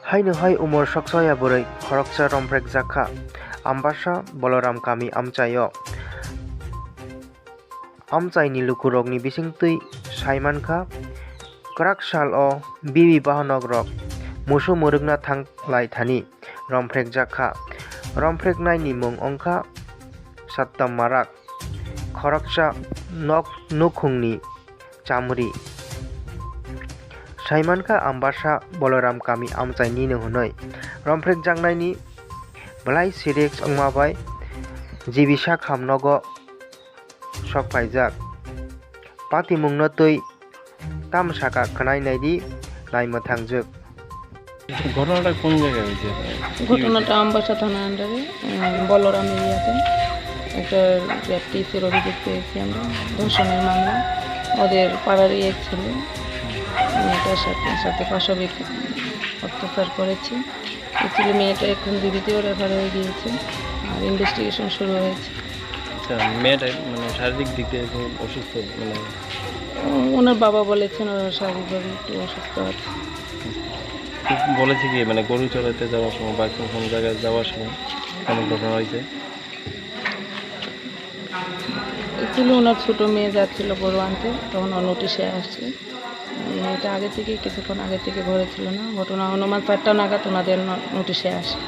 Haino hai umur soksaya borai khoroksa romprek jakha ambasa boloram kami amchayo amchaini lukurokni bisingtui saimankha kwrak sal o bibi bahanok rok musu murugna thanglai thani romprek jakha romprek naini mung ongkha sattam marak khoroksa nok nukhungni chamri saimankha ambasa boloram kami amchaini no hunoi romprek jaknaini blai sirik ongmabai jibisa khamnogo sokpaijak patimungno tui tamsaka khnai naidi naima thangjuk ঘটনাটা কোন জায়গায় হয়েছে? ঘটনাটা আমবাসা থানা আন্ডারে বলরাম এরিয়াতে একটা র্যাপটিসের অভিযোগ পেয়েছি আমরা, ধর্ষণের মামলা। ওদের পাড়ারই এক ছেলে মেয়েটার সাথে পাশবিক অত্যাচার করেছে। অ্যাকচুয়ালি মেয়েটা এখন বিবিতেও রেফার হয়ে গিয়েছে আর ইনভেস্টিগেশন শুরু হয়েছে। আচ্ছা, মেয়েটা মানে শারীরিক দিক দিয়ে খুব অসুস্থ, মানে ওনার বাবা বলেছেন ওরা শারীরিকভাবে একটু অসুস্থ আছে। বলেছে কি মানে গরু চড়াইতে যাওয়ার সময় বা কোনো জায়গায় যাওয়ার সময় এমন ঘটনা হয়েছে? অ্যাকচুয়ালি ওনার ছোটো মেয়ে যাচ্ছিল গরু আনতে, তখন ও নোটিশে আসছে। মেয়েটা আগে থেকে কিছুক্ষণ আগে থেকে ঘরে ছিল না। ঘটনা অনুমান 4টা নাগাদ ওনাদের নোটিশে আসে।